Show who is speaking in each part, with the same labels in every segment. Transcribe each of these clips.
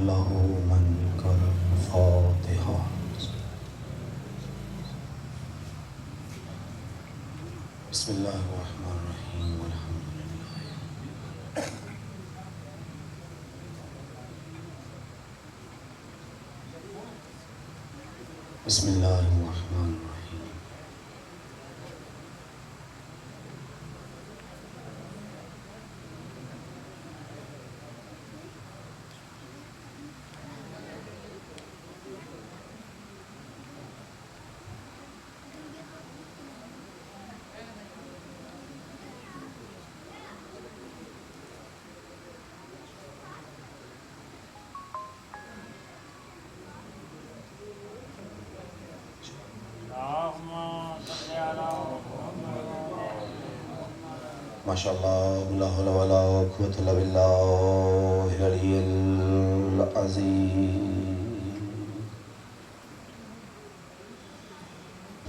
Speaker 1: له من کر فاتحہ. بسم اللہ الرحمن الرحیم الحمد للہ. بسم اللہ الرحمن الرحیم. ماشاء اللہ لا حول ولا قوة الا باللہ العلی العظیم.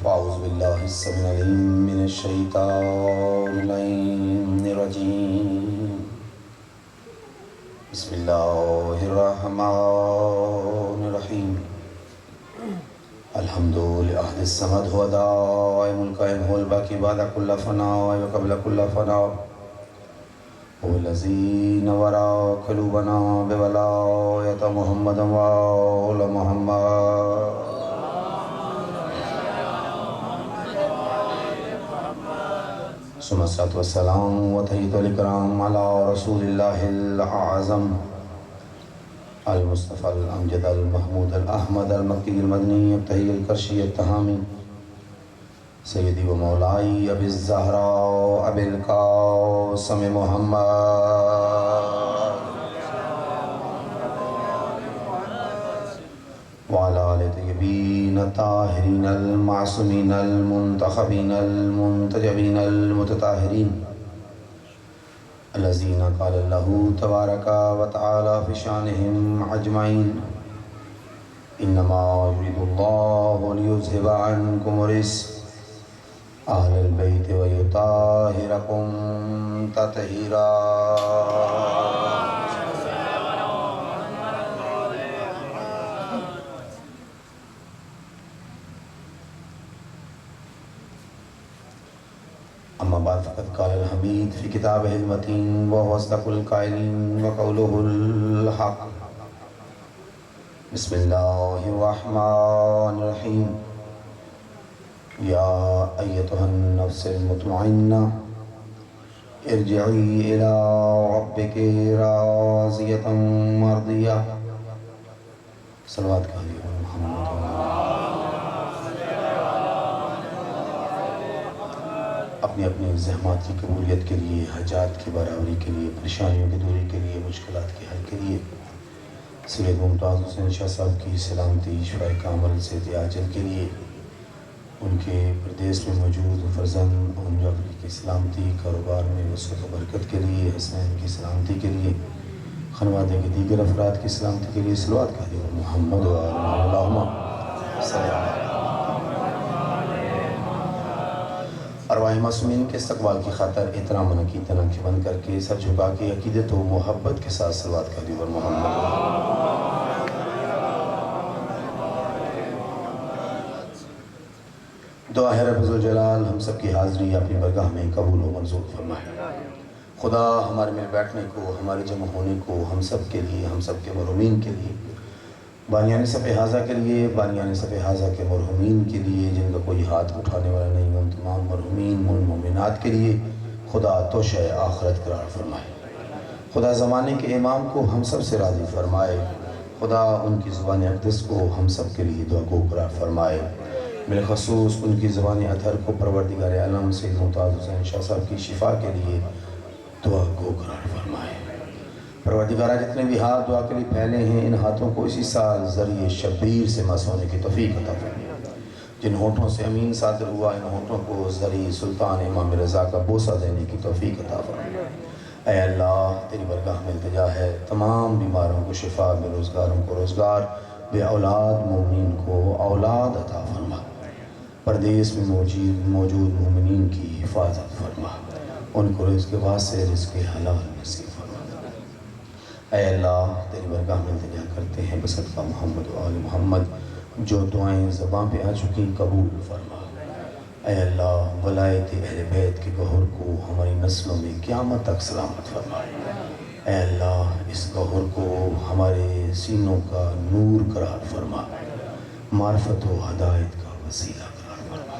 Speaker 1: فاعوذ باللہ السمیع العلیم من الشیطان اللعین الرجیم. بسم اللہ الرحمن الرحیم. الحمد للہ الصمد هو دائم القائم هو الباقی بعد كل فناء وقبل كل فناء هو الذي نور قلوبنا بولایة محمد وآل محمد. ثم الصلاة والسلام وتحية الإكرام على رسول الله الأعظم المصطفى الأمجد المحمود الأحمد المكي المدني الطهي الكرشي التهامي سيدي ومولاي أبي الزهراء أبي القاسم محمد وعلى آل الطيبين الطاهرين المعصومين المنتخبين المنتجبين المتطهرين الذين قال الله تبارك وتعالى في شانهم أجمعين إنما يريد الله ليذهب عنكم الرجس أهل البيت ويطهركم تطهيرا. أما بعد فقد قال الحميد في كتابه المتين وهو أصدق القائلين وقوله الحق. بسم الله الرحمن الرحيم. يا أيتها النفس المطمئنة ارجعي إلى ربك راضية مرضية. صلوات کہیے محمد. اپنی اپنی زحمات کی قبولیت کے لیے، حاجات کی برابری کے لیے، پریشانیوں کی دوری کے لیے، مشکلات کے حل کے لیے، سید ممتاز حسین شاہ صاحب کی سلامتی، شفاء کامل سے عاجل کے لیے، ان کے پردیس میں موجود فرزند ام جعفری کی سلامتی، کاروبار میں وسعت و برکت کے لیے، حسین کی سلامتی کے لیے، خانوادے کے دیگر افراد کی سلامتی کے لیے صلوات کہیے محمد و اللہم صلی اللہ. ارواح معصومین کے استقبال کی خاطر احترام و عقیدت آنکھیں بند کر کے سر جھکا کے عقیدت و محبت کے ساتھ صلوات کہیے محمد. دعا ہے رب ذوالجلال ہم سب کی حاضری اپنی برگاہ میں قبول و منظور فرمائے. خدا ہمارے مل بیٹھنے کو، ہمارے جمع ہونے کو، ہم سب کے لیے، ہم سب کے مرحومین کے لیے، بانیان صف حاضہ کے لیے، بانیان صف حاضہ کے مرحومین کے لیے جن کا کوئی ہاتھ اٹھانے والا نہیں، ان تمام مرحومین مومنات کے لیے خدا توشہ آخرت قرار فرمائے. خدا زمانے کے امام کو ہم سب سے راضی فرمائے. خدا ان کی زبان اقدس کو ہم سب کے لیے دعا گو قرار فرمائے. بالخصوص ان کی زبان اطہر کو پروردگار عالم سید ممتاز حسین شاہ صاحب کی شفا کے لیے دعا گو قرار فرمائے. پروردگارہ جتنے بھی ہاتھ دعا کے لیے پھیلے ہیں ان ہاتھوں کو اسی سال ذریعے شبیر سے مس ہونے کی توفیق عطا فرمائے. جن ہونٹوں سے امین صادر ہوا ان ہونٹوں کو ذریعے سلطان امام رضا کا بوسہ دینے کی توفیق عطا فرمائے. اے اللہ تیری برگاہ میں التجا ہے تمام بیماروں کو شفا، بے روزگاروں کو روزگار، بے اولاد مومنین کو اولاد عطا فرما. پردیس میں موجود مومنین کی حفاظت فرما. ان کو رزق واسع، رزق حلال نصیب فرما. اے اللہ تیری برگاہ میں التجا کرتے ہیں بصدقہ محمد و آل محمد جو دعائیں زبان پہ آ چکی قبول فرما۔ اے اللہ ولایت اہل بیت کے گوہر کو ہماری نسلوں میں قیامت تک سلامت فرما۔ اے اللہ اس گوہر کو ہمارے سینوں کا نور قرار فرما، معرفت و ہدایت کا وسیلہ قرار فرما۔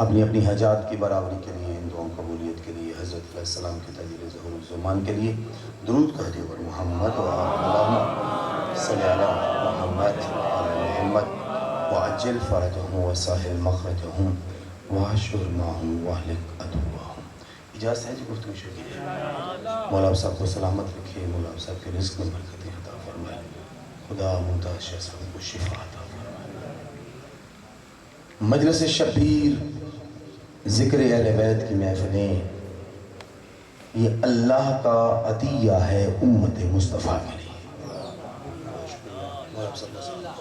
Speaker 1: اپنی اپنی حاجات کی برابری کے لیے، ان دعاؤں قبولیت کے لیے، حضرت علیہ السلام کے تجلیل ظہور الزمان کے لیے درود کہہ دیو پر محمد و اللہم صلی علی محمد و آل محمد وعجل فرجہم وساہل مخرجہم وحشر معہم واہلک عدوہم۔ اجازت ہے جی گفتگو شروع کی جائے۔ مولا آپ صاحب کو سلامت رکھے، مولا آپ صاحب کے رزق میں برکتیں عطا فرمائے، خدا ممتاز شاہ صاحب کو شفا عطا فرمائے۔ مجلس شبیر ذکر اہل بیت کی محفلیں یہ اللہ کا عطیہ ہے امت مصطفیٰ کے لیے۔ مولا آپ صلی اللہ علیہ وسلم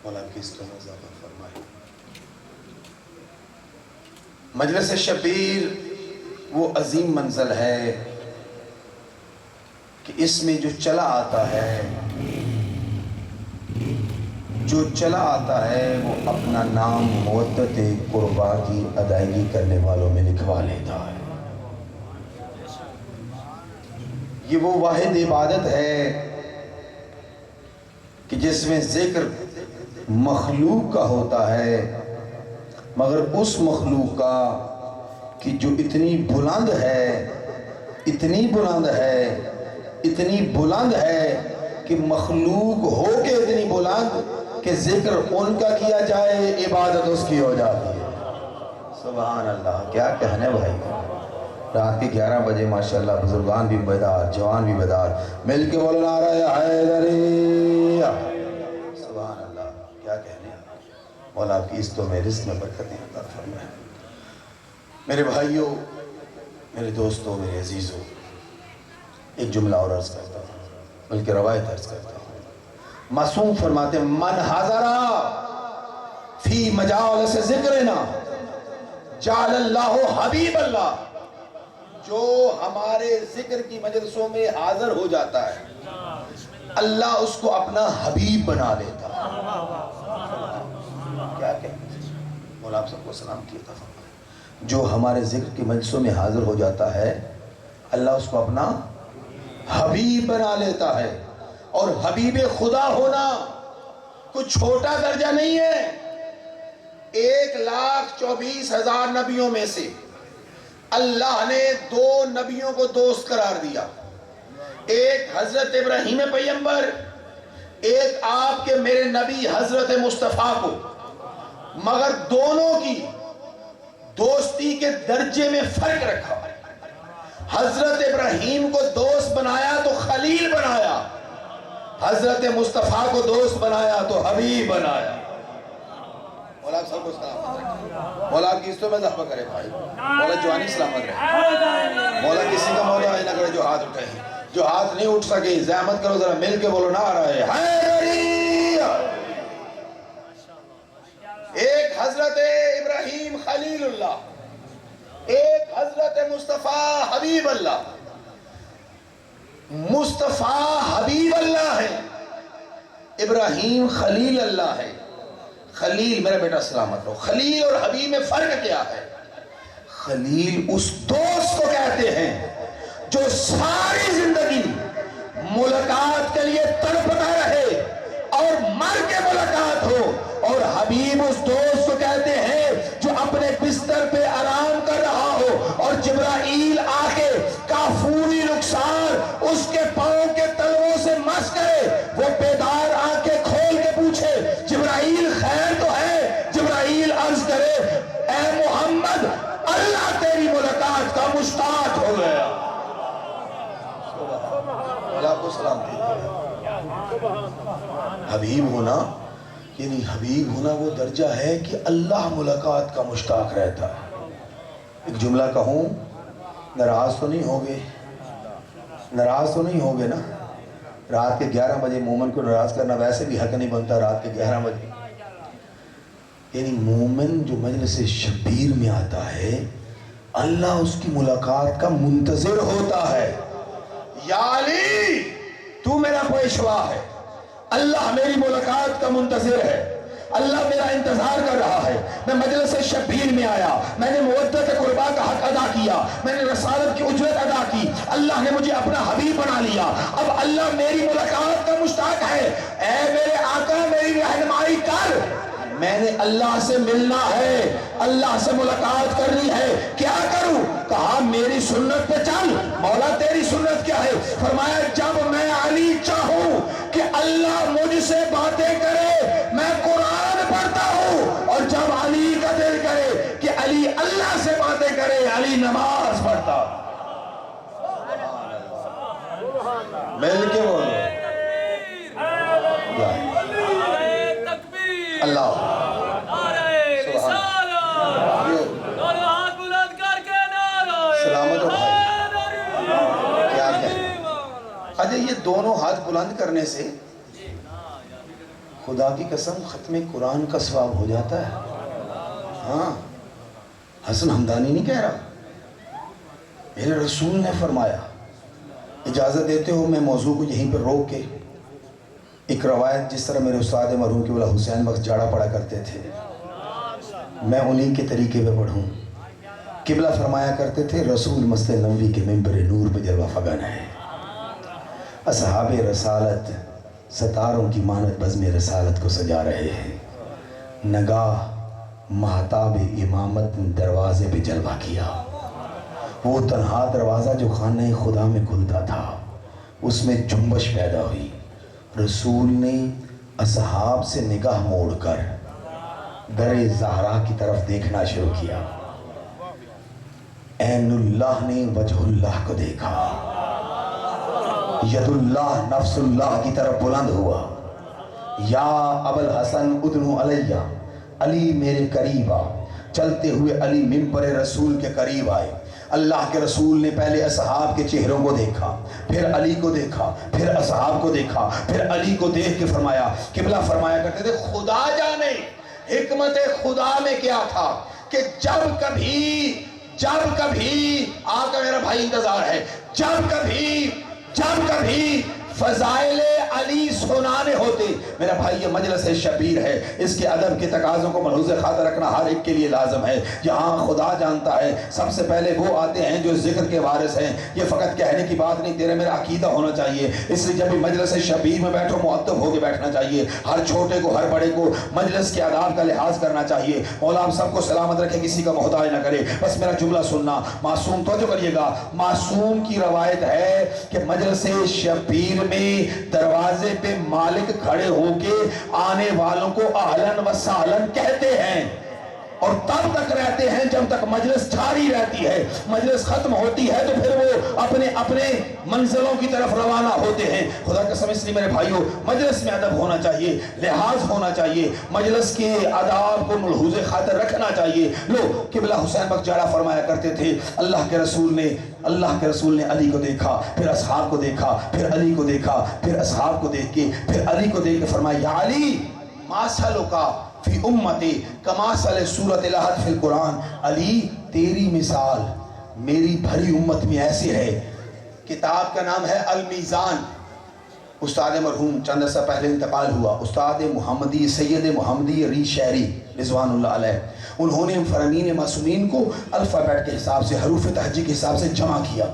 Speaker 1: مولا آپ کی اس کا اضافہ فرمائے۔ مجلس شبیر وہ عظیم منزل ہے کہ اس میں جو چلا آتا ہے وہ اپنا نام مودت قربا کی ادائیگی کرنے والوں میں لکھوا لیتا ہے۔ یہ وہ واحد عبادت ہے کہ جس میں ذکر مخلوق کا ہوتا ہے، مگر اس مخلوق کا کہ جو اتنی بلند ہے کہ مخلوق ہو کے اتنی بلند کہ ذکر ان کا کیا جائے، عبادت اس کی ہو جاتی ہے۔ سبحان اللہ، کیا کہنے بھائی۔ رات کے 11 بجے ماشاءاللہ بزرگان بھی بیدار، جوان بھی بیدار، مل کے بولو نعرہ حیدری۔ سبحان اللہ، کیا کہنے۔ مولا آپ کی استوں میں رزق میں برکتیں عطا فرمائے۔ میرے بھائیوں، میرے دوستوں، میرے عزیزوں، ایک جملہ اور عرض کرتا ہوں، بلکہ روایت عرض کرتا ہوں۔ معصوم فرماتے ہیں من حضرہ فی مجالس ذکرنا جعل اللہ حبیب اللہ، جو ہمارے ذکر کی مجلسوں میں حاضر ہو جاتا ہے اللہ اس کو اپنا حبیب بنا لیتا ہے۔ کیا کہتے ہیں مولا آپ سب کو سلام کی عطا فرمائے۔ جو ہمارے ذکر کی مجلسوں میں حاضر ہو جاتا ہے اللہ اس کو اپنا حبیب بنا لیتا ہے۔ اور حبیب خدا ہونا کچھ چھوٹا درجہ نہیں ہے۔ 1,24,000 نبیوں میں سے اللہ نے 2 نبیوں کو دوست قرار دیا، ایک حضرت ابراہیم پیغمبر، ایک آپ کے میرے نبی حضرت مصطفیٰ کو، مگر دونوں کی دوستی کے درجے میں فرق رکھا۔ حضرت ابراہیم کو دوست بنایا تو خلیل بنایا، حضرت مصطفیٰ کو دوست بنایا تو حبیب بنایا۔ مولا آپ سب کو سلامت، مولا آپ کی استوں میں ضحبہ کرے بھائی، مولا جوانی سلامت رہے، مولا کسی کا مولا نہ کرے جو ہاتھ اٹھے، جو ہاتھ نہیں اٹھ سکے زحمت کرو ذرا مل کے بولو نعرہ حیدری۔ ایک حضرت ابراہیم خلیل اللہ، ایک حضرت مصطفیٰ حبیب اللہ۔ مصطفیٰ حبیب اللہ ہے، ابراہیم خلیل اللہ ہے۔ خلیل میرا بیٹا سلامت رہو، خلیل اور حبیب میں فرق کیا ہے؟ خلیل اس دوست کو کہتے ہیں جو ساری زندگی ملاقات کے لیے تڑپتا رہے اور مر کے ملاقات ہو، اور حبیب اس دوست کو کہتے ہیں جو اپنے بستر پہ آرام کر رہا ہو اور جبرائیل آ کے کافوری رخسار اس کے پاؤں کے تلووں سے مس کرے، وہ بیدار آنکھیں کھول کے پوچھے جبرائیل خیر تو ہے؟ جبرائیل عرض کرے اے محمد اللہ تیری ملاقات کا مشتاق ہو گیا۔ اللہ کو سلام دیجیے۔ حبیب ہونا یعنی حبیب ہونا وہ درجہ ہے کہ اللہ ملاقات کا مشتاق رہتا ہے۔ ایک جملہ کہوں، ناراض تو نہیں ہوگے نا؟ رات کے 11 بجے مومن کو ناراض کرنا ویسے بھی حق نہیں بنتا، رات کے 11 بجے۔ یعنی مومن جو مجلس شبیر میں آتا ہے اللہ اس کی ملاقات کا منتظر ہوتا ہے۔ یا علی تو میرا پیشوا ہے، اللہ میری ملاقات کا منتظر ہے، اللہ میرا انتظار کر رہا ہے۔ میں مجلس شبیر میں آیا، میں نے مودت قربا کا حق ادا کیا، میں نے رسالت کی اجرت ادا کی، اللہ نے مجھے اپنا حبیب بنا لیا، اب اللہ میری ملاقات کا مشتاق ہے۔ اے میرے آقا میری رہنمائی کر، میں نے اللہ سے ملنا ہے، اللہ سے ملاقات کرنی ہے، کیا کروں؟ کہا میری سنت پہ چل۔ مولا تیری سنت کیا ہے؟ فرمایا جب میں علی چاہوں کہ اللہ مجھ سے باتیں کرے میں قرآن پڑھتا ہوں، اور جب علی کا دل کرے کہ علی اللہ سے باتیں کرے علی نماز پڑھتا۔ مل کے بولو اللہ سلامت ہو بھائی۔ کیا کہیں اجے یہ دونوں ہاتھ بلند کرنے سے خدا کی قسم ختم قرآن کا ثواب ہو جاتا ہے۔ ہاں حسن حمدانی نہیں کہہ رہا، میرے رسول نے فرمایا۔ اجازت دیتے ہو میں موضوع کو یہیں پر روک کے ایک روایت، جس طرح میرے استاد مرحوم قبلہ حسین بخش جاڑا پڑھا کرتے تھے، میں انہی کے طریقے پہ پڑھوں۔ قبلہ فرمایا کرتے تھے رسول مسجد نبوی کے منبر نور پہ جلوہ فغن ہے، اصحاب رسالت ستاروں کی مانت بزم رسالت کو سجا رہے ہیں، نگاہ مہتاب امامت دروازے پہ جلوہ کیا۔ وہ تنہا دروازہ جو خانہ خدا میں کھلتا تھا اس میں جنبش پیدا ہوئی، رسول نے اصحاب سے نگاہ موڑ کر در زہرا کی طرف دیکھنا شروع کیا۔ عین اللہ نے وجہ اللہ کو دیکھا، ید اللہ نفس اللہ کی طرف بلند ہوا۔ یا ابوالحسن ادنو علیہ، علی میرے قریب آ۔ چلتے ہوئے علی منبر رسول کے قریب آئے۔ اللہ کے رسول نے پہلے اصحاب کے چہروں کو دیکھا، پھر علی کو دیکھا، پھر اصحاب کو دیکھا، پھر علی کو دیکھ کے فرمایا، قبلہ فرمایا کرتے تھے خدا جانے حکمت خدا میں کیا تھا کہ جب کبھی آقا میرا بھائی انتظار ہے، جب کبھی فضائل علی سنانے ہوتے۔ میرا بھائی یہ مجلس شبیر ہے، اس کے ادب کے تقاضوں کو ملحوظ خاطر رکھنا ہر ایک کے لیے لازم ہے۔ یہاں خدا جانتا ہے سب سے پہلے وہ آتے ہیں جو ذکر کے وارث ہیں۔ یہ فقط کہنے کی بات نہیں، تیرے میرا عقیدہ ہونا چاہیے۔ اس لیے جب بھی مجلس شبیر میں بیٹھو مؤدب ہو کے بیٹھنا چاہیے، ہر چھوٹے کو ہر بڑے کو مجلس کے آداب کا لحاظ کرنا چاہیے۔ مولا ہم سب کو سلامت رکھے، کسی کا محتاج نہ کرے۔ بس میرا جملہ سننا، معصوم توجہ کریے گا، معصوم کی روایت ہے کہ مجلس شبیر میں دروازے پہ مالک کھڑے ہو کے آنے والوں کو اہلاً و سہلاً کہتے ہیں، اور تب تک رہتے ہیں جب تک مجلس جاری رہتی ہے۔ مجلس ختم ہوتی ہے تو پھر وہ اپنے منزلوں کی طرف روانہ ہوتے ہیں۔ خدا قسم اس لیے میرے بھائیوں مجلس میں ادب ہونا چاہیے، لحاظ ہونا چاہیے، مجلس کے آداب کو ملحوظ خاطر رکھنا چاہیے۔ لو قبلہ حسین بخش جاڑا فرمایا کرتے تھے اللہ کے رسول نے علی کو دیکھا، پھر اصحاب کو دیکھا، پھر علی کو دیکھا، پھر اصحاب کو دیکھ کے پھر علی کو دیکھ کے فرمایا یا علی ما سلوکا فی امتی کما سل سورۃ الاحد فی القرآن۔ علی تیری مثال میری بھری امت میں ایسے ہے۔ کتاب کا نام ہے المیزان، استاد مرحوم چند عرصہ پہلے انتقال ہوا، استاد محمدی سید محمدی ری شہری رضوان اللہ علیہ، انہوں نے فرامین معصومین کو الفابیٹ کے حساب سے، حروف تہجی کے حساب سے جمع کیا۔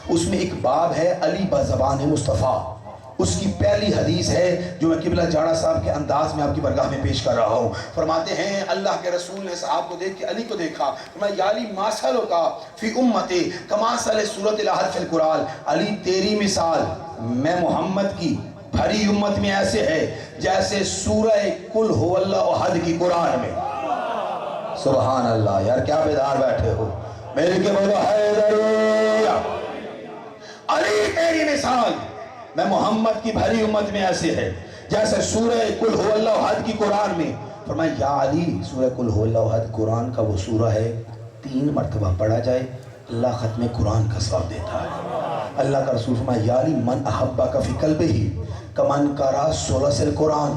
Speaker 1: اس میں ایک باب ہے علی بزبان مصطفیٰ، اس کی پہلی حدیث ہے جو میں قبلہ جاڑا صاحب کے انداز میں آپ کی برگاہ میں پیش کر رہا ہوں۔ فرماتے ہیں اللہ کے رسول نے صحاب کو دیکھ کے علی کو دیکھا، فرمایا یا علی ما سلوکا فی امتی کما سل سورۃ الاحد فی القرآن۔ علی تیری مثال میں محمد کی بھری امت میں ایسے ہے جیسے سورہ قل هو اللہ احد کی قرآن میں۔ سبحان اللہ، یار کیا بیدار بیٹھے ہو میرے کے بولو حیدری۔ علی تیری مثال میں محمد کی بھری امت میں ایسے ہے جیسے سورہ قل هو اللہ احد کی قرآن میں۔ فرمایا یا علی سورہ قل هو اللہ احد قرآن کا وہ سورہ ہے 3 مرتبہ پڑھا جائے اللہ ختم قرآن کا ثواب دیتا ہے۔ اللہ کا رسول فرمایا یا علی من احبک فی قلبہ کمن قرأ ثلث القرآن۔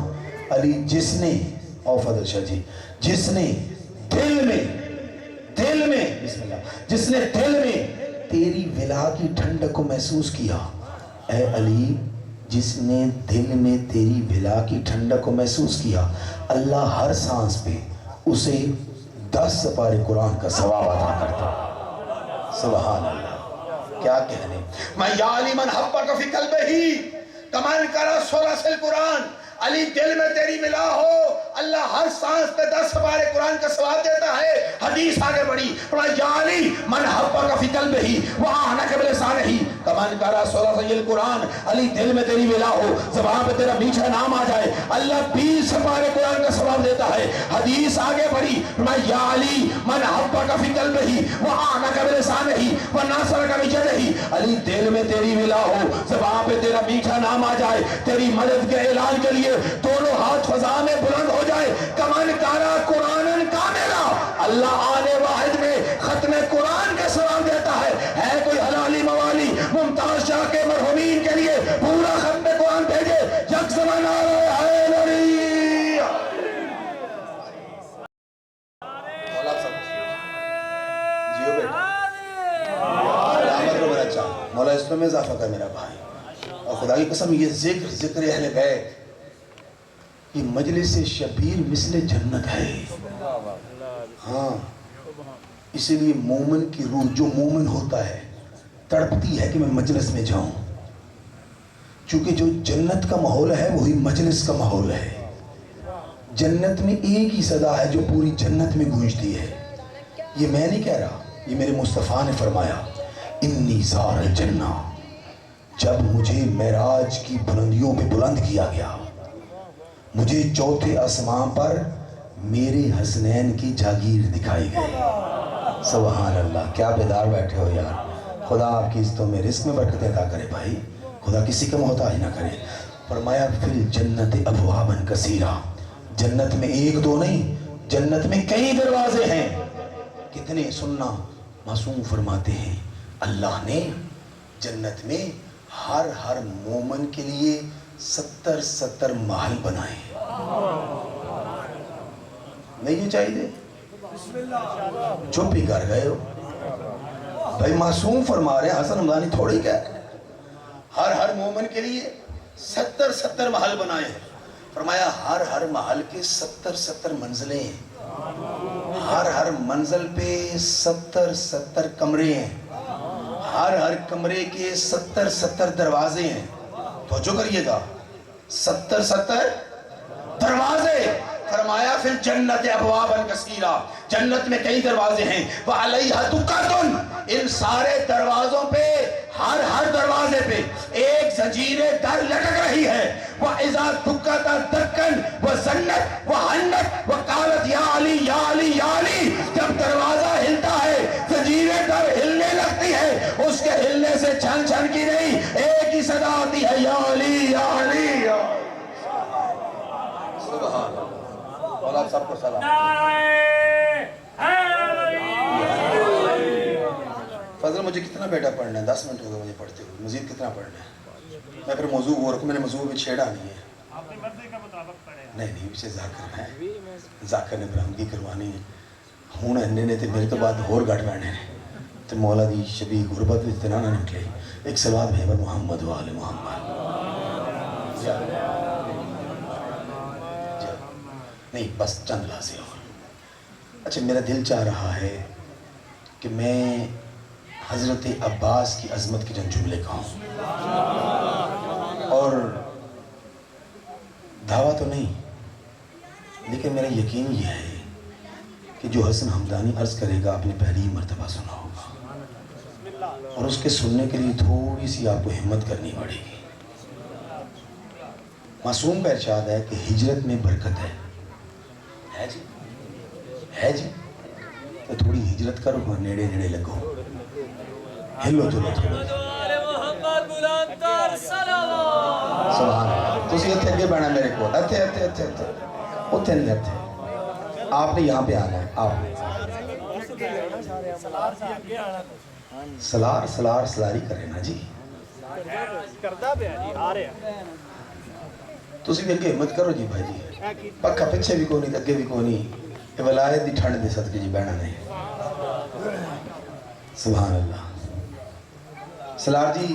Speaker 1: علی جس نے او فضل شاہ جی، جس نے دل میں بسم اللہ، جس نے دل میں تیری ولا کی ٹھنڈک کو محسوس کیا، اے علی جس نے دل میں تیری ولا کی ٹھنڈک کو محسوس کیا، اللہ ہر سانس پہ اسے 10 سپارے قرآن کا ثواب عطا کرتا۔ سبحان اللہ، کیا کہنے۔ میں یا علی من حبک فی قلبہ کمن کرا سورۃ القرآن، علی دل میں تیری ولا ہو، اللہ ہر سانس پہ 10 سپارے قرآن کا ثواب دیتا ہے۔ حدیث آگے بڑھی، یا علی من حبک فی قلبہ وآنک بلسانہ کمن کرا سورۃ القرآن، علی دل میں تیری ولا ہو، زبان پہ تیرا میٹھا نام آ جائے، اللہ 20 سپارے قرآن کا ثواب دیتا ہے۔ حدیث آگے بڑھی، یا علی من حبک فی قلبہ وآنک بلسانہ ونصرک بیدہ، علی دل میں تیری ولا ہو، زبان پہ تیرا میٹھا نام آ جائے، تیری مدد کے اعلان کے لیے دونوں ہاتھ فضا میں بلند ہو جائے۔ کمن کارا قرآن کاملا، اللہ آنے واحد میں ختم قرآن کا ثواب دیتا ہے کوئی حلالی موالی ممتاز شاہ کے مرحومین کے لیے پورا ختم قرآن بھیجے، یک زمان آ رہے حیدری۔ جیو بیٹا مولا اس میں اضافہ کر میرا بھائی، اور خدا کی قسم یہ ذکر اہل بیت، یہ مجلس شبیر مثل جنت ہے۔ ہاں، اسی لیے مومن کی روح، جو مومن ہوتا ہے، تڑپتی ہے کہ میں مجلس میں جاؤں، چونکہ جو جنت کا ماحول ہے وہی مجلس کا ماحول ہے۔ جنت میں ایک ہی صدا ہے جو پوری جنت میں گونجتی ہے، یہ میں نہیں کہہ رہا، یہ میرے مصطفیٰ نے فرمایا، انی زار الجنہ، جب مجھے معراج کی بلندیوں پہ بلند کیا گیا، مجھے چوتھے آسمان پر میرے حسنین کی جاگیر دکھائی گئی۔ سبحان اللہ، کیا بیدار بیٹھے ہو یار۔ خدا آپ کی عزتوں میں رزق میں برکت عطا کرے بھائی، خدا کسی کا محتاج نہ کرے۔ فرمایا فی الجنت ابوابا کثیرہ، جنت میں ایک دو نہیں، جنت میں کئی دروازے ہیں۔ کتنے؟ سننا، معصوم فرماتے ہیں اللہ نے جنت میں ہر مومن کے لیے 70 محل بنائے۔ نہیں یہ چاہیے؟ چپ ہی کر گئے ہو بھائی، معصوم فرما رہے ہیں، حسن حمدانی تھوڑی کہہ رہے ہیں۔ ہر مومن کے لیے 70 محل بنائے ہیں۔ فرمایا ہر محل کے 70 منزلیں ہیں، ہر منزل پہ 70 کمرے ہیں، ہر کمرے کے 70 دروازے ہیں۔ توجہ کریے گا، 70 دروازے۔ فرمایا فی الجنت ابوابا کثیرہ، جنت میں کئی دروازے ہیں، وعلیہا دکۃ، ان سارے دروازوں پہ، ہر دروازے پہ ایک زنجیر در لٹک رہی ہے۔ وَإِذَا دُكَّتَ دَكًّا وَزَنَّتْ وَحَنَّتْ وَقَالَتْ یا علی یا علی یا علی، جب دروازہ ہلتا ہے، زنجیر در ہلنے لگتی ہے، اس کے ہلنے سے چھن چھن کی نہیں، ایک ہی صدا آتی ہے، یا علی یا علی یا علی۔ سبحان اللہ، اور آپ سب کو سلام۔ فضل مجھے کتنا بیٹا پڑھنا ہے؟ 10 منٹ ہو گئے مجھے پڑھتے ہوئے، مزید کتنا پڑھنا ہے؟ میں پھر موضوع وہ رکھوں، میں نے موضوع میں چھیڑا نہیں ہے۔ اپنی مرضی کے مطابق پڑھیں۔ نہیں پیچھے ذاکر ہے، ذاکر نے برہمگی کروانی ہے، ہوں انہیں نے میرے تو بعد اور گھٹ رہنے ہیں، تو مولا دی شبی غربت اتنا نہ نکلے۔ ایک سلوات بھیبر محمد و آل محمد۔ نہیں بس چند لازم اور۔ اچھا، میرا دل چاہ رہا ہے کہ میں حضرت عباس کی عظمت کے چند جملے کہوں، اور دعویٰ تو نہیں، لیکن میرا یقین یہ ہے کہ جو حسن حمدانی عرض کرے گا آپ نے پہلی مرتبہ سنا ہوگا، اور اس کے سننے کے لیے تھوڑی سی آپ کو ہمت کرنی پڑے گی۔ معصوم کا ارشاد ہے کہ ہجرت میں برکت ہے جی، ہے جی، تو تھوڑی ہجرت کرو، نیڑے نیڑے لگو، ہلو جلو تھوڑا۔ سبحان اللہ، تسی اتھے اگے بہنا میرے کو، اتھے نہیں، اتھے آپ نے یہاں پہ آنا ہے، آپ نے سلاری کرے نا جی، تسی بھی اگے ہمت کرو جی بھائی جی، پکا پچھے بھی کونی اگے بھی کونی، یہ ولایت دی ٹھنڈ دے صدقے جی بہنا نہیں۔ سبحان اللہ۔ سلار جی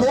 Speaker 1: 2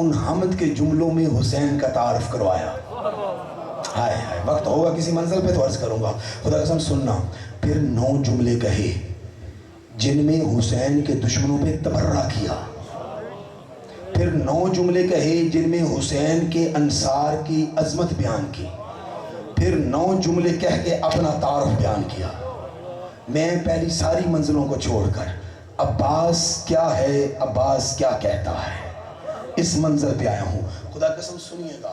Speaker 1: ان حمد کے جملوں میں حسین کا تعارف کروایا. ہائے ہائے، وقت ہوگا کسی منزل پہ تو عرض کروں گا. خدا قسم سننا. پھر 9 جملے کہے جن میں حسین کے دشمنوں پہ تبرہ کیا. پھر 9 جملے کہے جن میں حسین کے انصار کی عظمت بیان کی. پھر 9 جملے کہہ کے اپنا تعارف بیان کیا. میں پہلی ساری منزلوں کو چھوڑ کر عباس کیا ہے، عباس کیا کہتا ہے، اس منزل پہ آیا ہوں. خدا قسم سنیے گا.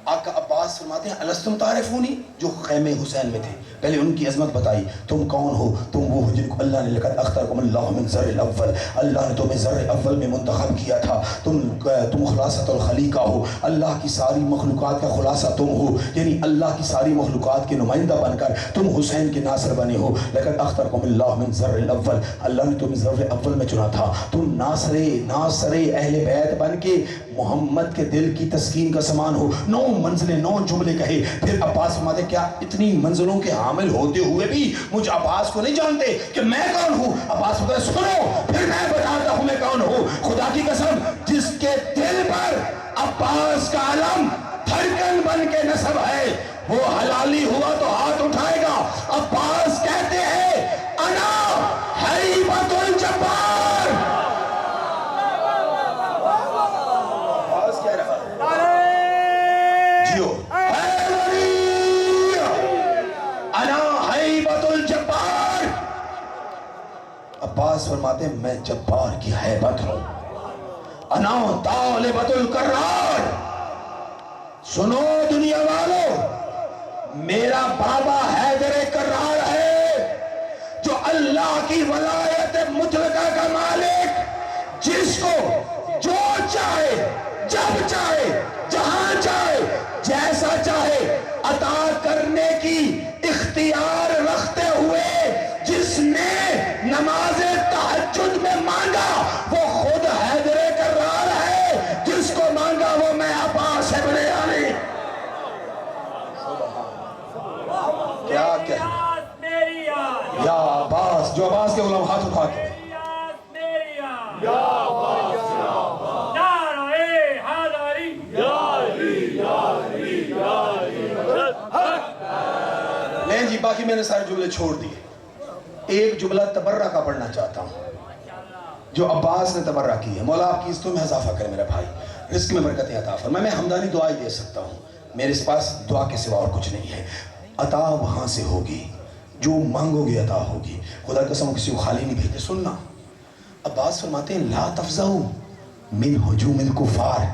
Speaker 1: آقا عباس فرماتے ہیں الستم تعرفونی، جو خیمے حسین میں تھے. پہلے ان کی عظمت بتائی. تم کون ہو؟ تم وہ ہو جن کو اللہ نے لقد اخترکم اللہ من ذر الاول، اللہ نے تمہیں ذر اول میں منتخب کیا تھا. تم خلاصۃ الخلیقہ ہو، اللہ کی ساری مخلوقات کا خلاصہ تم ہو، یعنی اللہ کی ساری مخلوقات کے نمائندہ بن کر تم حسین کے ناصر بنے ہو. لقد اخترکم اللہ من ذر الاول، اللہ نے تمہیں ذر اول میں چنا تھا. تم ناصر اہل بیت بن کے محمد کے دل کی تسکین کا سامان ہو. 9 منزلیں، 9 جملے کہے. پھر عباس فرماتے کیا اتنی منزلوں کے حامل ہوتے ہوئے بھی مجھ عباس کو نہیں جانتے کہ میں کون ہوں؟ عباس فرماتے سنو پھر میں بتاتا ہوں میں کون ہوں. خدا کی قسم جس کے دل پر عباس کا علم دھڑکن بن کے نصب ہے وہ حلالی ہوا تو ہاتھ اٹھائے گا. عباس کہتے ہیں انا حیبۃ الجبار. عباس کہہ رہا جیو انا حیبۃ الجبار. عباس فرماتے ہیں میں جبار کی حیبت ہوں. انا طالبۃ القرار. سنو دنیا والو، میرا بابا حیدر کرار ہے جو اللہ کی ولایت مطلقہ کا مالک، جس کو جو چاہے جب چاہے جہاں چاہے جیسا چاہے عطا کرنے کی اختیار رکھتے ہوئے، جس نے نماز تہجد میں مانگا وہ خود حیدر کرار ہے، جس کو مانگا وہ میں عباس ابن علی. کیا یا عباس، جو عباس کے علماء ہاتھ اٹھا کے نہیں جی. باقی میں نے سارے جملے چھوڑ دیے. ایک جملہ تبرہ کا پڑھنا چاہتا ہوں جو عباس نے تبرہ کی ہے. مولا آپ کی عزتوں میں اضافہ کرے میرے بھائی، رزق میں برکت عطا فرمائے. میں ہمدانی دعا ہی دے سکتا ہوں، میرے پاس دعا کے سوا اور کچھ نہیں ہے. عطا وہاں سے ہوگی جو مانگو گے، عطا ہوگی. خدا قسم کسی کو خالی نہیں بھیجتے. سننا عباس فرماتے ہیں لا تفزعوا من ہجوم الکفار،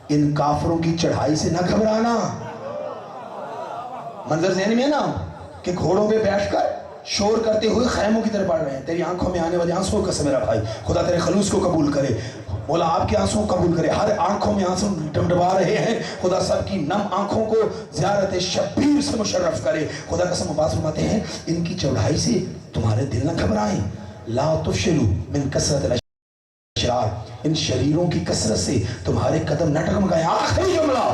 Speaker 1: ان کافروں کی چڑھائی سے نہ گھبرانا. منظر ذہن میں ہے نا کہ گھوڑوں پہ بیٹھ کر شور کرتے ہوئے خیموں کی طرف بڑھ رہے ہیں. تیری آنکھوں میں آنے والے آنسوں کا میرا بھائی خدا تیرے خلوص کو قبول کرے. مولا آپ کے آنسوں کو قبول کرے. ہر آنکھوں میں آنسوں ڈمڈما رہے ہیں، خدا سب کی نم آنکھوں کو زیارت شبیر سے مشرف کرے. خدا قسم عباس فرماتے ہیں ان کی چوڑائی سے تمہارے دل نہ گھبرائیں. لا تفشلوا من کثرت الاشرار، ان شریروں کی کثرت سے تمہارے قدم نہ ڈگمگائیں. آخری جملہ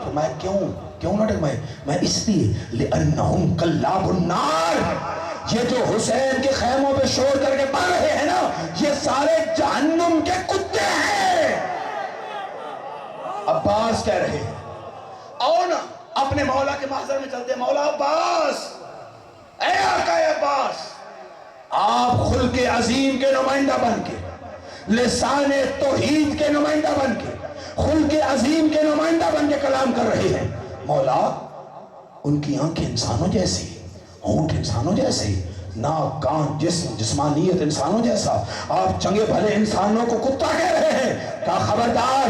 Speaker 1: فرمایا کیوں نہ ڈگمائیں؟ میں اس لیے لأنہم کلاب النار، یہ جو حسین کے خیموں پہ شور کر کے پڑھ رہے ہیں نا، یہ سارے جہنم کے کتے ہیں. عباس کہہ رہے ہیں اور نا اپنے مولا کے محضر میں چلتے. مولا عباس، اے آقا عباس، آپ خلق عظیم کے نمائندہ بن کے، لسان توحید کے نمائندہ بن کے، خلق عظیم کے نمائندہ بن کے کلام کر رہے ہیں. مولا ان کی آنکھیں انسانوں جیسی، ہونٹ انسانوں جیسے، ناک کان جسم جسمانیت انسانوں جیسا. آپ چنگے بھلے انسانوں کو کتا کہہ رہے ہیں. کہا خبردار،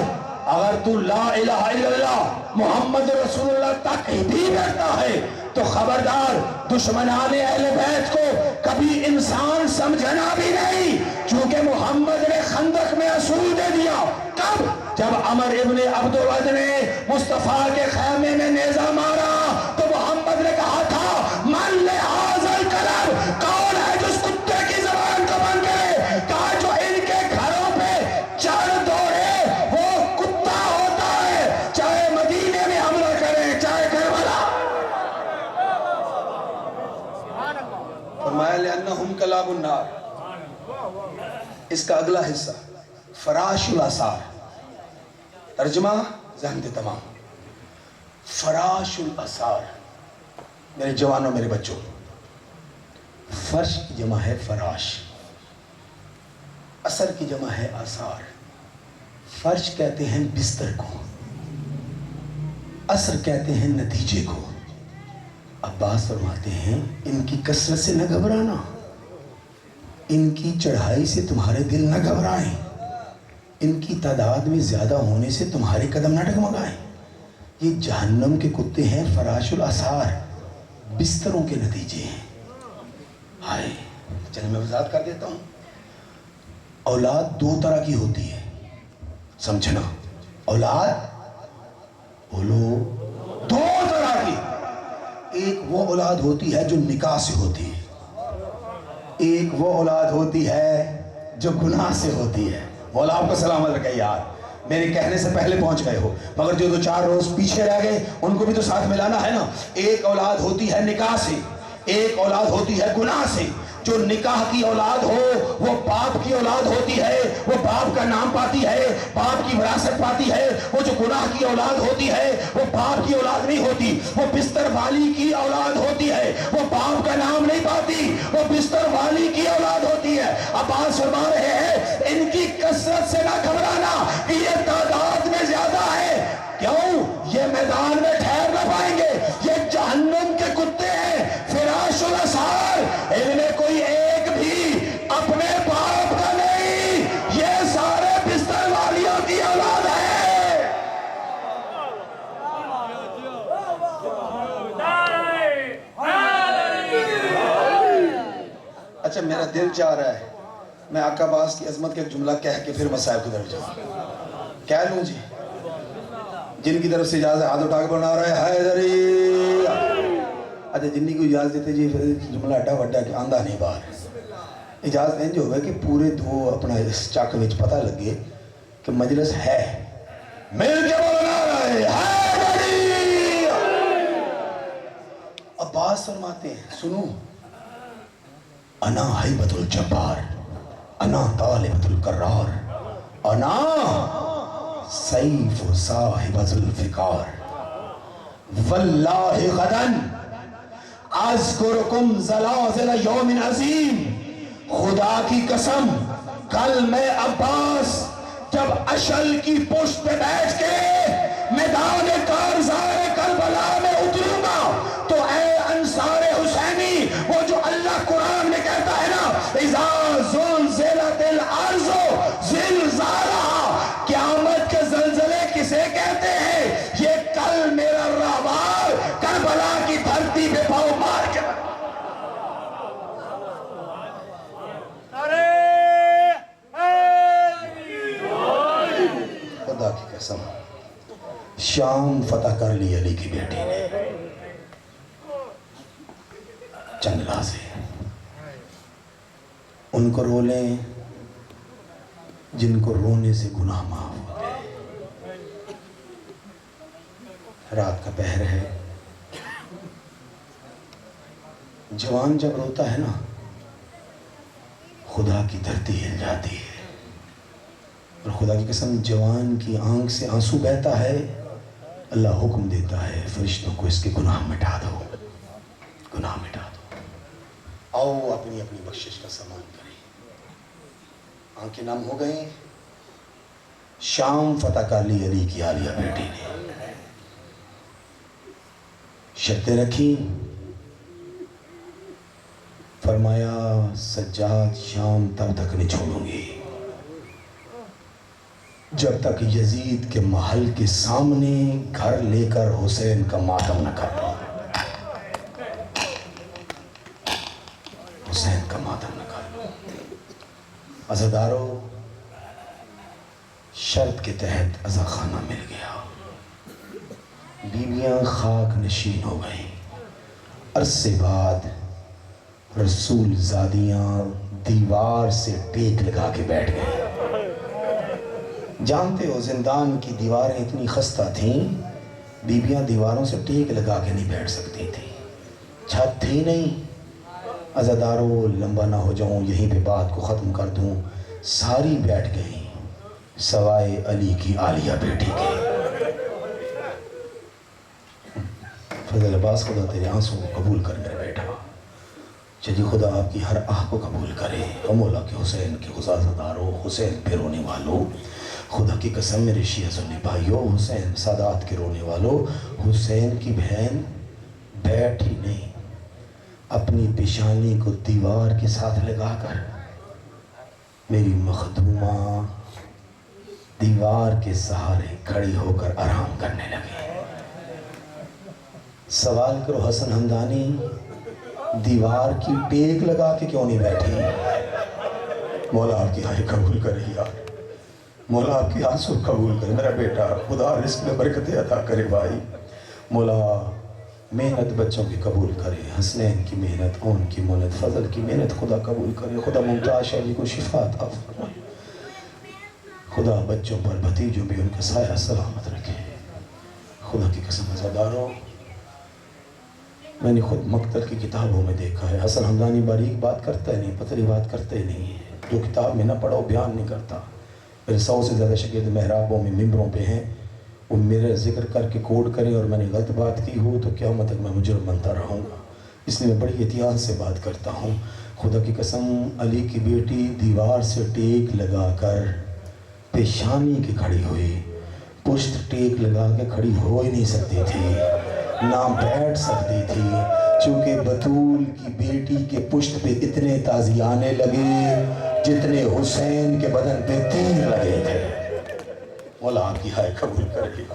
Speaker 1: اگر تو لا الہ الا اللہ محمد رسول اللہ تک بھی کرتا ہے تو خبردار دشمنان اہل بیت کو کبھی انسان سمجھنا بھی نہیں. چونکہ محمد نے خندق میں اصول دے دیا. کب؟ جب عمر ابن عبدالود نے مصطفیٰ کے خیمے میں نیزہ مارا تو محمد نے کہا تھا من لحاظ القلب، کون ہے جس کتے کی زبان کو بند کرے؟ کہا جو ان کے گھروں پہ چڑھ دوڑے وہ کتا ہوتا ہے، چاہے مدینے میں حملہ کرے چاہے کربلا. فرمایا لأنہم کلاب النار. اس کا اگلا حصہ فراش الآثار، ترجمہ ذہن دے تمام. فراش الاسار. میرے جوانوں میرے بچوں، فرش کی جمع ہے فراش، اثر کی جمع ہے آثار. فرش کہتے ہیں بستر کو، اثر کہتے ہیں نتیجے کو. عباس فرماتے ہیں ان کی کثرت سے نہ گھبرانا، ان کی چڑھائی سے تمہارے دل نہ گھبرائیں، ان کی تعداد میں زیادہ ہونے سے تمہارے قدم نہ ڈگمگائیں. یہ جہنم کے کتے ہیں، فراش الاسار، بستروں کے نتیجے ہیں. ہائے، چلیں میں وضاحت کر دیتا ہوں. اولاد دو طرح کی ہوتی ہے، سمجھنا. اولاد بولو دو طرح کی. ایک وہ اولاد ہوتی ہے جو نکاح سے ہوتی ہے، ایک وہ اولاد ہوتی ہے جو گناہ سے ہوتی ہے. مولا آپ کو سلامت رکھے یار، میرے کہنے سے پہلے پہنچ گئے ہو، مگر جو 2-4 روز پیچھے رہ گئے ان کو بھی تو ساتھ ملانا ہے نا. ایک اولاد ہوتی ہے نکاح سے، ایک اولاد ہوتی ہے گناہ سے. جو نکاح کی اولاد ہو وہ باپ کی اولاد ہوتی ہے، وہ باپ کا نام پاتی ہے، باپ کی وراثت پاتی ہے. وہ جو گناہ کی اولاد ہوتی ہے وہ باپ کی اولاد نہیں ہوتی، وہ بستر والی کی اولاد ہوتی ہے، وہ باپ کا نام نہیں پاتی، وہ بستر والی کی اولاد ہوتی ہے. عباس فرما رہے ہیں ان کی کثرت سے نہ گھبرانا کہ یہ تعداد میں زیادہ ہے. کیوں؟ یہ میدان میں ٹھہر نہ پائیں گے، یہ جہنم کے کتے ہیں، فراش الاسار. ان میں کوئی ایک بھی اپنے باپ کا نہیں، یہ سارے بستر والیوں کی اولاد ہے. اچھا میرا دل چاہ رہا ہے میں آقا باس کی عظمت کے ایک جملہ کہہ کے پھر مسائل کو درج جاؤں. کہہ لوں جی؟ جن کی طرف سے اجازت ہاتھ اٹھا کے بنا رہا ہے حیدری. اچھا جنی کو اجازت دیتے جی جملہ اڈا وڈا کہ آندھا نہیں باہر. اجازت انج ہوئے کہ پورے دو اپنا اس چک وچ پتہ لگے کہ مجلس ہے. مل کے بولنا رہے حیدری. عباس فرماتے ہیں سنو، انا حیبت الجبار، انا طالبت القرار، انا سیف صاحب الفقار، واللہ غدن اذکرکم زلازل یوم عظیم. خدا کی قسم کل میں عباس جب اشل کی پشت پہ بیٹھ کے میدان کارزار کربلا میں اتروں گا تو اے انصار حسینی، وہ جو اللہ قرآن میں کہتا ہے نا اذا زلزلت الارض زلزالہا، قیامت کے زلزلے کسے کہتے ہیں؟ یہ کل میرا رہبار کربلا کی دھرتی پہ پاؤں مار کے خدا کی قسم شام فتح کر لی علی کی بیٹی نے چنگلا سے. ان کو رو لیں جن کو رونے سے گناہ معاف ہوتے ہیں. رات کا پہر ہے، جوان جب روتا ہے نا خدا کی دھرتی ہل جاتی ہے. اور خدا کی قسم جوان کی آنکھ سے آنسو بہتا ہے، اللہ حکم دیتا ہے فرشتوں کو اس کے گناہ مٹا دو، گناہ مٹا دو. آؤ اپنی اپنی بخشش کا سامان کریں. آنکھیں نم ہو گئیں. شام فتح کر لی علی کی عالیہ بیٹی نے، شرطیں رکھی. فرمایا سجاد شام تب تک نہیں چھوڑوں گی جب تک یزید کے محل کے سامنے گھر لے کر حسین کا ماتم نہ کر لوں. حسین کا ماتم نہ کر لوں. عزادارو شرط کے تحت عزا خانہ مل گیا. بیویاں خاک نشین ہو گئیں. عرصے بعد رسول زادیاں دیوار سے ٹیک لگا کے بیٹھ گئے. جانتے ہو زندان کی دیواریں اتنی خستہ تھیں، بیویاں دیواروں سے ٹیک لگا کے نہیں بیٹھ سکتی تھیں، چھت تھی نہیں. عزادارو لمبا نہ ہو جاؤں، یہیں پہ بات کو ختم کر دوں. ساری بیٹھ گئیں. سوائے علی کی عالیہ بیٹی کے۔ فضل عباس خدا تیرے آنسوں کو قبول کر میرے بیٹا، چلی خدا آپ کی ہر آہ کو قبول کرے۔ اور مولا کے حسین کے غزازداروں، حسین پہ رونے والوں، خدا کی قسم میرے شیعہ سنی بھائیوں، حسین سادات کے رونے والوں، حسین کی بہن بیٹھی نہیں، اپنی پیشانی کو دیوار کے ساتھ لگا کر میری مخدومہ دیوار کے سہارے کھڑی ہو کر آرام کرنے لگے۔ سوال کرو حسن ہمدانی دیوار کی ٹیک لگا کے کیوں نہیں بیٹھی؟ مولا آپ کی ہائے قبول کرے یار، مولا آپ کی آنسو قبول کرے میرا بیٹا، خدا رزق میں برکتیں عطا کرے بھائی، مولا محنت بچوں کی قبول کرے، حسنین کی محنت، اون کی محنت، فضل کی محنت خدا قبول کرے، خدا ممتاز شاہی کو شفا عطا فرمائے، خدا بچوں پر بھتیجوں بھی ان کا سایہ سلامت رکھے۔ خدا کی قسم عزاداروں، میں نے خود مقتل کی کتابوں میں دیکھا ہے، حسن ہمدانی باریک بات کرتا ہے نہیں، پتری بات کرتے نہیں ہے، جو کتاب میں نہ پڑھو بیان نہیں کرتا۔ میرے 100 سے زیادہ شاگرد محرابوں میں ممبروں پہ ہیں، وہ میرے ذکر کر کے کوڈ کریں اور میں نے غلط بات کی ہو تو قیامت تک میں مجرم بنتا رہوں گا، اس لیے میں بڑی احتیاط سے بات کرتا ہوں۔ خدا کی قسم علی کی بیٹی دیوار سے ٹیک لگا کر پیشانی کی کھڑی ہوئی، پشت ٹیک لگا کے کھڑی ہو ہی نہیں سکتی تھی، نہ بیٹھ سکتی تھی، چونکہ بطول کی بیٹی کے پشت پہ اتنے تازیانے لگے جتنے حسین کے بدن پہ تیر لگے تھے۔ مولا آپ کی ہائے قبول کر لیا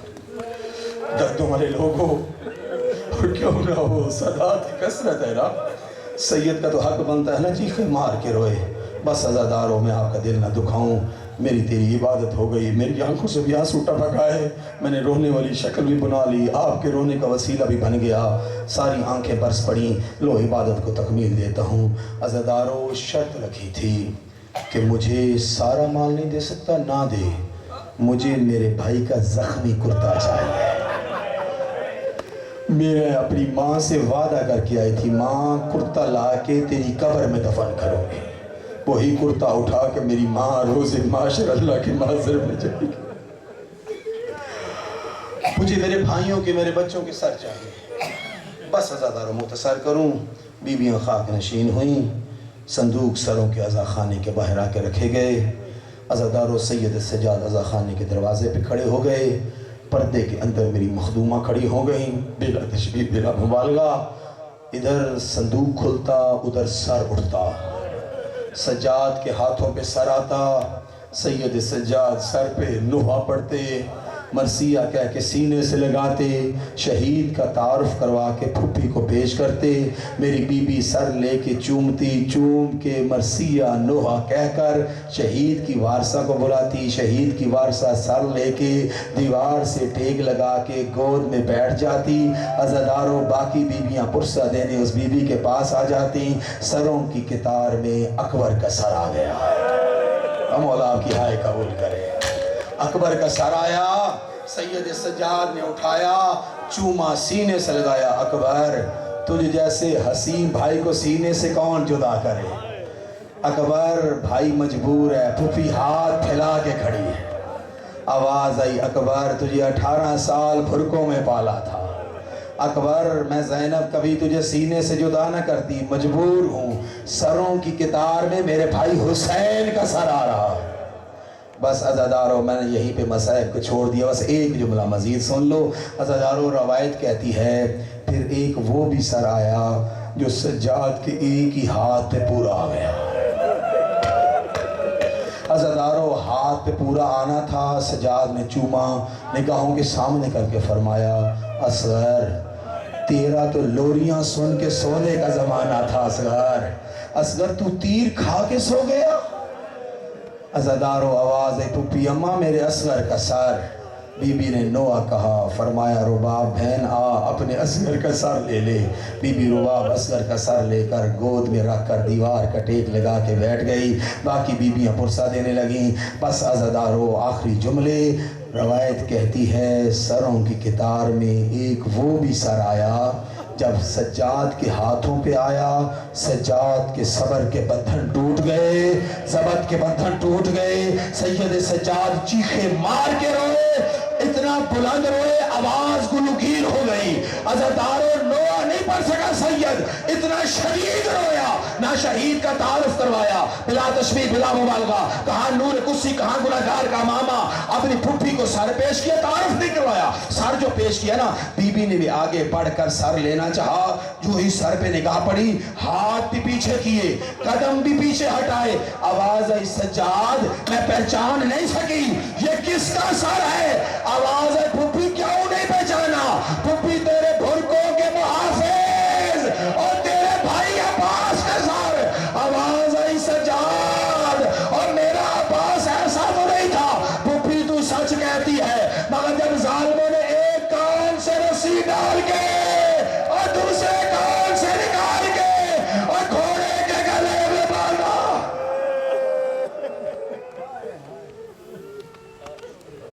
Speaker 1: دردوں والے لوگوں، اور کیوں نہ ہو سادات کی کثرت ہے نا، سید کا تو حق بنتا ہے نا چیخے مار کے روئے۔ بس عزاداروں میں آپ کا دل نہ دکھاؤں، میری تیری عبادت ہو گئی، میری آنکھوں سے بھی آنسو ٹپک آئے، میں نے رونے والی شکل بھی بنا لی، آپ کے رونے کا وسیلہ بھی بن گیا، ساری آنکھیں برس پڑیں، لو عبادت کو تکمیل دیتا ہوں۔ عزاداروں شرط رکھی تھی کہ مجھے سارا مال نہیں دے سکتا، نہ دے، مجھے میرے بھائی کا زخمی کرتا چاہیے۔ میں اپنی ماں سے وعدہ کر کے آئی تھی، ماں کرتا لا کے تیری قبر میں دفن کروں گی، وہی کرتا اٹھا کے میری ماں روز معاشر اللہ کے محضر میں جائے گی۔ مجھے میرے بھائیوں کے، میرے بچوں کے سر چاہیے۔ بس عزاداروں مختصر کروں، بیویاں خاک نشین ہوئیں، صندوق سروں کے عزا خانے کے باہر آ کے رکھے گئے، عزاداروں سید سجاد عزا خانے کے دروازے پہ کھڑے ہو گئے، پردے کے اندر میری مخدومہ کھڑی ہو گئیں، بلا تشبیہ بلا مبالغہ، ادھر صندوق کھلتا ادھر سر اٹھتا، سجاد کے ہاتھوں پہ سر آتا، سید سجاد سر پہ نوحہ پڑھتے، مرثیہ کہہ کے سینے سے لگاتے، شہید کا تعارف کروا کے پھپھی کو پیش کرتے، میری بی بی سر لے کے چومتی، چوم کے مرثیہ نوحہ کہہ کر شہید کی وارثہ کو بلاتی، شہید کی وارثہ سر لے کے دیوار سے ٹیک لگا کے گود میں بیٹھ جاتی، عزاداروں باقی بیویاں پرسہ دینے اس بی بی کے پاس آ جاتی، سروں کی قطار میں اکبر کا سر آ گیا۔ مولا آپ کی ہائے قبول کرے، اکبر کا سر آیا، سید سجاد نے اٹھایا، چوما سینے سے لگایا، اکبر تجھے جیسے حسین بھائی کو سینے سے کون جدا کرے، اکبر بھائی مجبور ہے، پھپھی ہاتھ پھیلا کے کھڑی ہے، آواز آئی اکبر تجھے 18 سال بھرکوں میں پالا تھا، اکبر میں زینب کبھی تجھے سینے سے جدا نہ کرتی، مجبور ہوں، سروں کی قطار میں میرے بھائی حسین کا سر آ رہا ہے۔ بس عزاداروں میں نے یہیں پہ مصائب کو چھوڑ دیا، بس ایک جملہ مزید سن لو۔ عزاداروں روایت کہتی ہے پھر ایک وہ بھی سر آیا جو سجاد کے ایک ہی ہاتھ پہ پورا آ گیا۔ عزاداروں ہاتھ پہ پورا آنا تھا، سجاد نے چوما، نگاہوں کے سامنے کر کے فرمایا اصغر تیرا تو لوریاں سن کے سونے کا زمانہ تھا، اصغر اصغر تو تیر کھا کے سو گیا۔ عزاداروں آواز ہے پھپھی اماں میرے اصغر کا سر، بی بی نے نوحہ کہا، فرمایا رباب بہن آ اپنے اصغر کا سر لے لے، بی بی رباب اصغر کا سر لے کر گود میں رکھ کر دیوار کا ٹیک لگا کے بیٹھ گئی، باقی بیویاں پرسہ دینے لگیں۔ بس عزاداروں آخری جملے، روایت کہتی ہے سروں کی قطار میں ایک وہ بھی سر آیا جب سجاد کے ہاتھوں پہ آیا سجاد کے صبر کے بندھن ٹوٹ گئے، ضبط کے بندھن ٹوٹ گئے، سید سجاد چیخے مار کے روئے، اتنا بلند روئے آواز گلوگیر ہو گئی، عزادارو نوح نہیں پڑھ سکا سید، اتنا شدید رویا، نہ شہید کا تعارف کروایا، بلا تشبیہ بلا مبالغہ، کہاں نور قدسی کہاں گناہگار کا ماما، اپنی پھپھی کو سر پیش کیا، تعارف نہیں کروایا، سر جو پیش کیا نا، بی بی نے بھی آگے بڑھ کر سر لینا چاہا، جو ہی سر پہ نگاہ پڑی، ہاتھ بھی پیچھے کیے، قدم بھی پیچھے ہٹائے، آواز آئی سجاد میں پہچان نہیں سکی یہ کس کا سر ہے، آواز ہے پھپھی